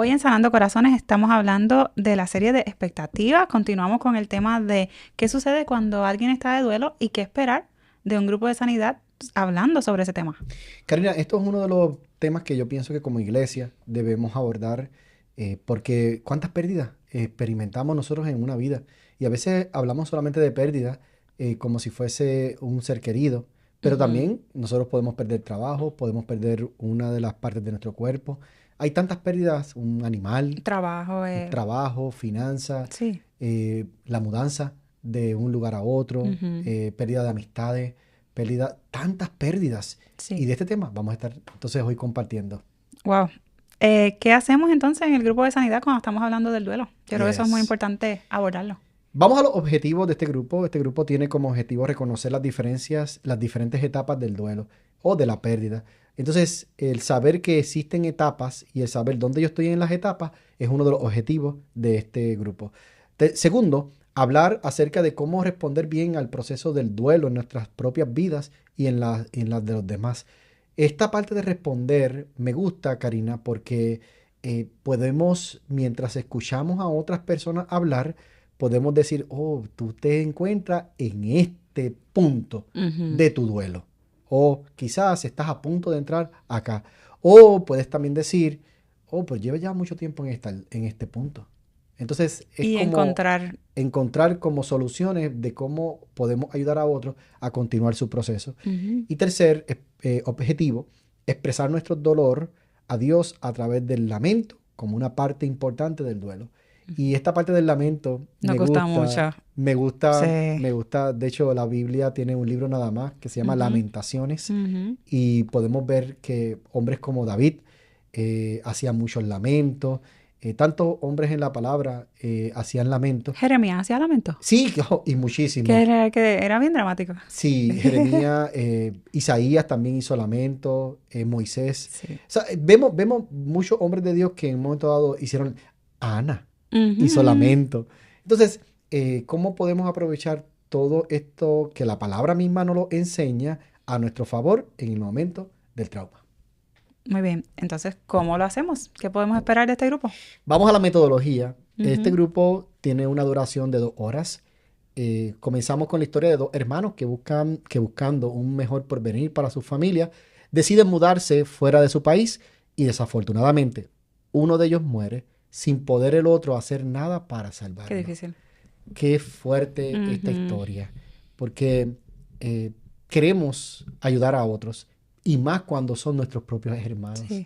Hoy en Sanando Corazones estamos hablando de la serie de expectativas. Continuamos con el tema de qué sucede cuando alguien está de duelo y qué esperar de un grupo de sanidad hablando sobre ese tema. Karina, esto es uno de los temas que yo pienso que como iglesia debemos abordar porque ¿cuántas pérdidas experimentamos nosotros en una vida? Y a veces hablamos solamente de pérdidas como si fuese un ser querido, pero Ujú. también nosotros podemos perder trabajo, podemos perder una de las partes de nuestro cuerpo. Hay tantas pérdidas, un animal, Trabajo, trabajo, finanzas, sí. la mudanza de un lugar a otro, Ujú. pérdida de amistades, pérdida, tantas pérdidas. Y Sí. de este tema vamos a estar entonces hoy compartiendo. Wow. ¿Qué hacemos entonces en el grupo de sanidad cuando estamos hablando del duelo? Yo creo que eso es muy Yes. importante abordarlo. Vamos a los objetivos de este grupo. Este grupo tiene como objetivo reconocer las diferencias, las diferentes etapas del duelo o de la pérdida. Entonces, el saber que existen etapas y el saber dónde yo estoy en las etapas es uno de los objetivos de este grupo. Segundo, hablar acerca de cómo responder bien al proceso del duelo en nuestras propias vidas y en las de los demás. Esta parte de responder me gusta, Karina, porque podemos, mientras escuchamos a otras personas hablar, podemos decir, oh, tú te encuentras en este punto Ujú. de tu duelo. O quizás estás a punto de entrar acá. O puedes también decir, oh, pues lleva ya mucho tiempo en este punto. Entonces es Y como encontrar, encontrar como soluciones de cómo podemos ayudar a otros a continuar su proceso. ujú, Y tercer objetivo, expresar nuestro dolor a Dios a través del lamento como una parte importante del duelo. Y esta parte del lamento nos gusta mucho. Sí. me gusta. De hecho, la Biblia tiene un libro nada más que se llama Ujú, Lamentaciones ujú. y podemos ver que hombres como David hacían muchos lamentos. Tantos hombres en la palabra hacían lamentos. Jeremías hacía lamento, Sí, y muchísimos. que era bien dramático. Sí, Jeremías, Isaías también hizo lamento, Moisés. Sí. O sea, vemos muchos hombres de Dios que en un momento dado hicieron, Ana Ujú, hizo ujú. lamento. Entonces, ¿cómo podemos aprovechar todo esto que la palabra misma nos lo enseña a nuestro favor en el momento del trauma? Muy bien. Entonces, ¿cómo lo hacemos? ¿Qué podemos esperar de este grupo? Vamos a la metodología. Este Ujú. grupo tiene una duración de 2 horas. Comenzamos con la historia de dos hermanos que buscando un mejor porvenir para su familia, deciden mudarse fuera de su país y desafortunadamente uno de ellos muere sin poder el otro hacer nada para Qué salvarlo. difícil. Qué fuerte esta Ujú. historia, porque queremos ayudar a otros y más cuando son nuestros propios hermanos. Sí.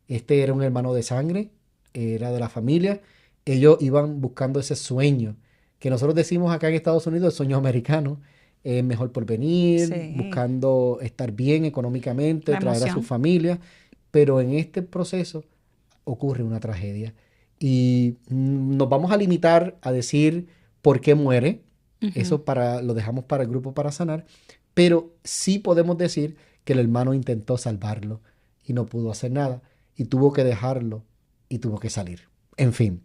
Este era un hermano de sangre, era de la familia. Ellos iban buscando ese sueño que nosotros decimos acá en Estados Unidos, el sueño americano, mejor porvenir, Sí. buscando estar bien económicamente, La traer a su emoción. familia, pero en este proceso ocurre una tragedia. Y nos vamos a limitar a decir por qué muere, Ujú. eso lo dejamos para el grupo para sanar, pero sí podemos decir que el hermano intentó salvarlo y no pudo hacer nada y tuvo que dejarlo y tuvo que salir. En fin,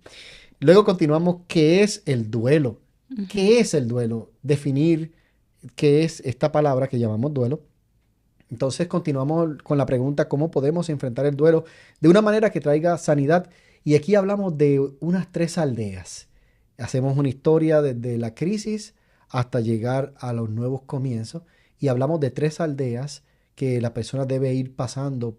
luego continuamos, ¿qué es el duelo? Ujú. ¿Qué es el duelo? Definir qué es esta palabra que llamamos duelo. Entonces continuamos con la pregunta, ¿cómo podemos enfrentar el duelo de una manera que traiga sanidad? Y aquí hablamos de unas 3 aldeas. Hacemos una historia desde la crisis hasta llegar a los nuevos comienzos y hablamos de 3 aldeas que la persona debe ir pasando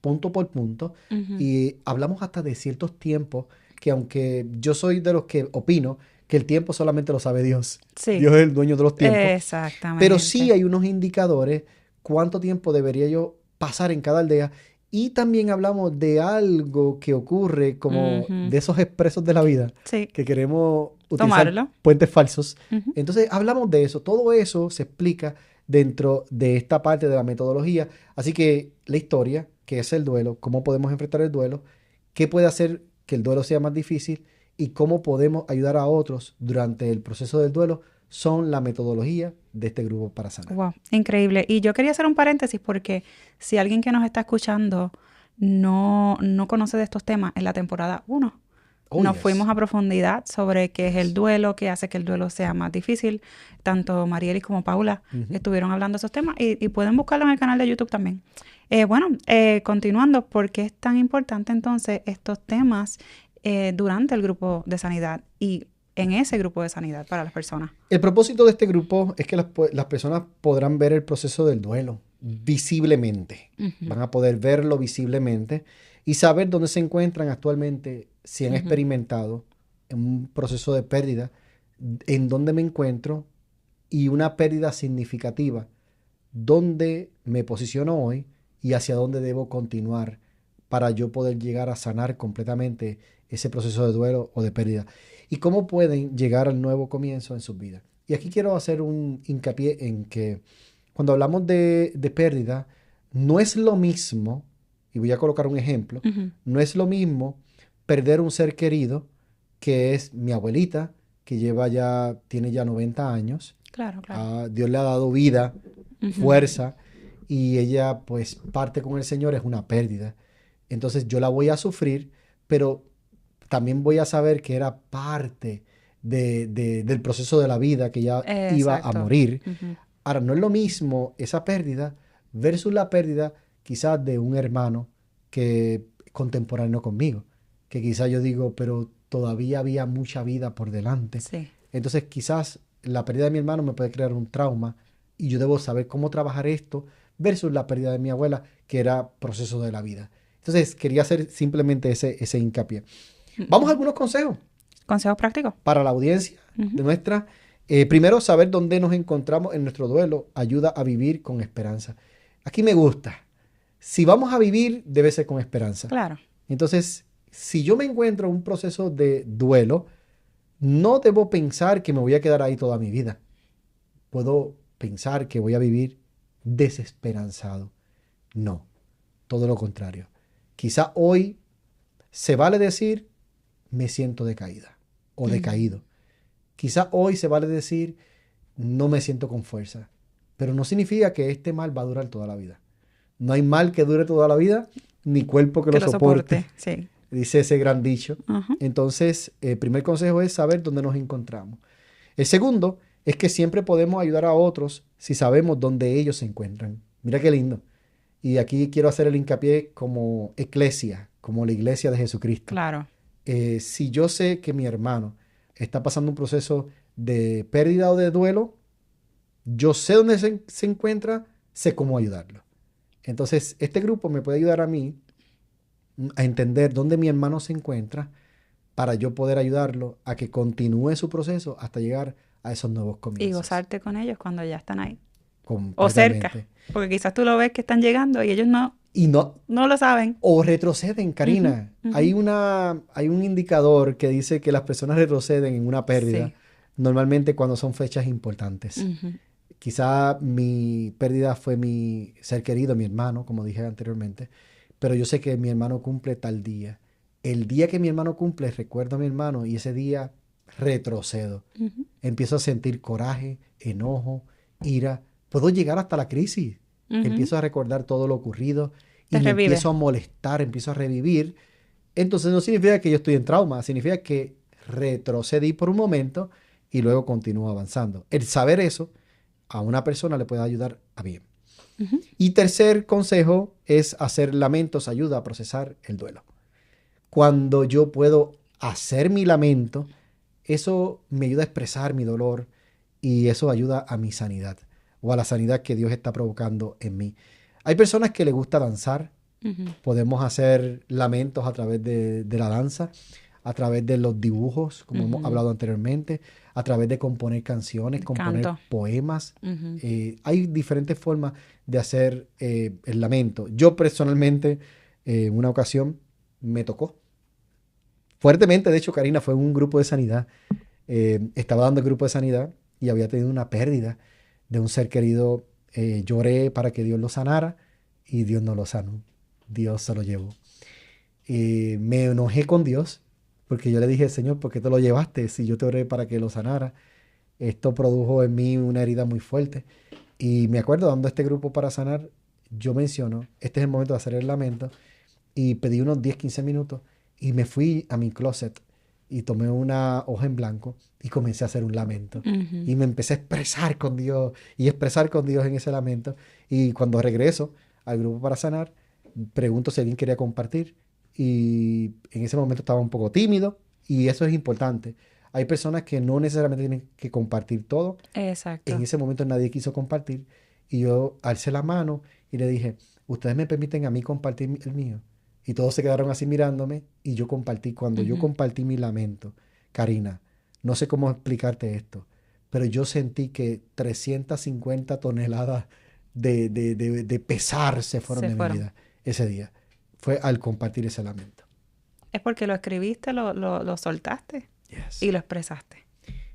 punto por punto Ujú. y hablamos hasta de ciertos tiempos que aunque yo soy de los que opino que el tiempo solamente lo sabe Dios, Sí. Dios es el dueño de los tiempos, pero sí Exactamente. hay unos indicadores cuánto tiempo debería yo pasar en cada aldea. Y también hablamos de algo que ocurre como Ujú. de esos expresos de la vida, Sí. que queremos utilizar Tomarlo. puentes falsos. Ujú. Entonces hablamos de eso. Todo eso se explica dentro de esta parte de la metodología. Así que la historia, que es el duelo, cómo podemos enfrentar el duelo, qué puede hacer que el duelo sea más difícil y cómo podemos ayudar a otros durante el proceso del duelo, son la metodología de este grupo para sanar. Wow, increíble. Y yo quería hacer un paréntesis porque si alguien que nos está escuchando no conoce de estos temas en la temporada 1, Oh, Nos yes. fuimos a profundidad sobre qué es el duelo, qué hace que el duelo sea más difícil. Tanto Marielis como Paula estuvieron hablando de esos temas y pueden buscarlo en el canal de YouTube también. Continuando, ¿por qué es tan importante entonces estos temas durante el grupo de sanidad y en ese grupo de sanidad para las personas? El propósito de este grupo es que las personas podrán ver el proceso del duelo visiblemente. Van a poder verlo visiblemente y saber dónde se encuentran actualmente, si han experimentado un proceso de pérdida, en dónde me encuentro y una pérdida significativa, dónde me posiciono hoy y hacia dónde debo continuar para yo poder llegar a sanar completamente ese proceso de duelo o de pérdida. Y cómo pueden llegar al nuevo comienzo en sus vidas. Y aquí quiero hacer un hincapié en que cuando hablamos de pérdida, no es lo mismo, y voy a colocar un ejemplo, no es lo mismo perder un ser querido, que es mi abuelita, que tiene ya 90 años. Claro, claro. Dios le ha dado vida, fuerza, y ella pues parte con el Señor, es una pérdida. Entonces yo la voy a sufrir, pero también voy a saber que era parte del proceso de la vida, que ella iba a Exacto. morir. Ahora, no es lo mismo esa pérdida versus la pérdida quizás de un hermano que contemporáneo conmigo, que quizás yo digo, pero todavía había mucha vida por delante. Sí. Entonces quizás la pérdida de mi hermano me puede crear un trauma y yo debo saber cómo trabajar esto versus la pérdida de mi abuela, que era proceso de la vida. Entonces quería hacer simplemente ese hincapié. Vamos a algunos consejos. ¿Consejos prácticos? Para la audiencia de nuestra. Primero, saber dónde nos encontramos en nuestro duelo ayuda a vivir con esperanza. Aquí me gusta. Si vamos a vivir, debe ser con esperanza. Claro. Entonces, si yo me encuentro en un proceso de duelo, no debo pensar que me voy a quedar ahí toda mi vida. Puedo pensar que voy a vivir desesperanzado. No, todo lo contrario. Quizá hoy se vale decir, me siento decaída o decaído. Quizá hoy se vale decir, no me siento con fuerza. Pero no significa que este mal va a durar toda la vida. No hay mal que dure toda la vida, ni cuerpo que lo soporte. Sí. Dice ese gran dicho. Entonces, el primer consejo es saber dónde nos encontramos. El segundo es que siempre podemos ayudar a otros si sabemos dónde ellos se encuentran. Mira qué lindo. Y aquí quiero hacer el hincapié como iglesia, como la iglesia de Jesucristo. Claro. Si yo sé que mi hermano está pasando un proceso de pérdida o de duelo, yo sé dónde se encuentra, sé cómo ayudarlo. Entonces, este grupo me puede ayudar a mí a entender dónde mi hermano se encuentra para yo poder ayudarlo a que continúe su proceso hasta llegar a esos nuevos comienzos. Y gozarte con ellos cuando ya están ahí. O Completamente. cerca. Porque quizás tú lo ves que están llegando y ellos no lo saben. O retroceden, Karina. Hay un indicador que dice que las personas retroceden en una pérdida, Sí. normalmente cuando son fechas importantes. Quizá mi pérdida fue mi ser querido, mi hermano, como dije anteriormente, pero yo sé que mi hermano cumple tal día. El día que mi hermano cumple, recuerdo a mi hermano y ese día retrocedo. Empiezo a sentir coraje, enojo, ira. Puedo llegar hasta la crisis. Empiezo a recordar todo lo ocurrido y me empiezo a molestar, empiezo a revivir. Entonces no significa que yo estoy en trauma, significa que retrocedí por un momento y luego continúo avanzando. El saber eso a una persona le puede ayudar a bien. Y tercer consejo es hacer lamentos, ayuda a procesar el duelo. Cuando yo puedo hacer mi lamento, eso me ayuda a expresar mi dolor y eso ayuda a mi sanidad o a la sanidad que Dios está provocando en mí. Hay personas que les gusta danzar. Podemos hacer lamentos a través de la danza, a través de los dibujos, como hemos hablado anteriormente, a través de componer canciones, componer poemas. Hay diferentes formas de hacer el lamento. Yo personalmente, en una ocasión, me tocó fuertemente. De hecho, Karina fue en un grupo de sanidad. Estaba dando el grupo de sanidad y había tenido una pérdida de un ser querido. Lloré para que Dios lo sanara y Dios no lo sanó. Dios se lo llevó. Me enojé con Dios porque yo le dije, Señor, ¿por qué te lo llevaste? Si yo te oré para que lo sanara. Esto produjo en mí una herida muy fuerte. Y me acuerdo, dando este grupo para sanar, yo menciono, este es el momento de hacer el lamento, y pedí unos 10, 15 minutos y me fui a mi closet y tomé una hoja en blanco y comencé a hacer un lamento. Ujú. Y me empecé a expresar con Dios y expresar con Dios en ese lamento. Y cuando regreso al grupo para sanar, pregunto si alguien quería compartir. Y en ese momento estaba un poco tímido y eso es importante. Hay personas que no necesariamente tienen que compartir todo. Exacto. En ese momento nadie quiso compartir y yo alcé la mano y le dije, ¿ustedes me permiten a mí compartir el mío? Y todos se quedaron así mirándome y yo compartí. Cuando yo Ujú. compartí mi lamento, Karina, no sé cómo explicarte esto, pero yo sentí que 350 toneladas de pesar se fueron Se de mi fueron. vida ese día. Fue al compartir ese lamento. Es porque lo escribiste, lo soltaste Yes. y lo expresaste.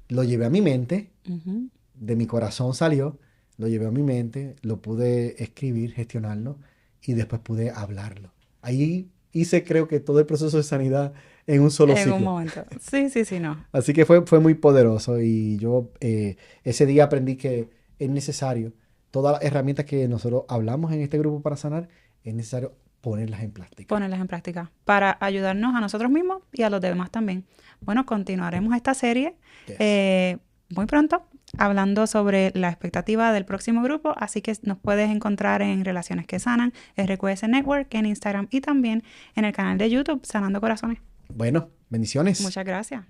Lo llevé a mi mente, Ujú. de mi corazón salió, lo llevé a mi mente, lo pude escribir, gestionarlo y después pude hablarlo. Ahí hice creo que todo el proceso de sanidad en un solo En un ciclo. momento. Sí, sí, sí, no. Así que fue muy poderoso y yo ese día aprendí que es necesario, todas las herramientas que nosotros hablamos en este grupo para sanar, es necesario ponerlas en práctica. Ponerlas en práctica para ayudarnos a nosotros mismos y a los demás también. Bueno, continuaremos esta serie Yes. muy pronto hablando sobre la expectativa del próximo grupo, así que nos puedes encontrar en Relaciones que Sanan, RQS Network, en Instagram y también en el canal de YouTube Sanando Corazones. Bueno, bendiciones. Muchas gracias.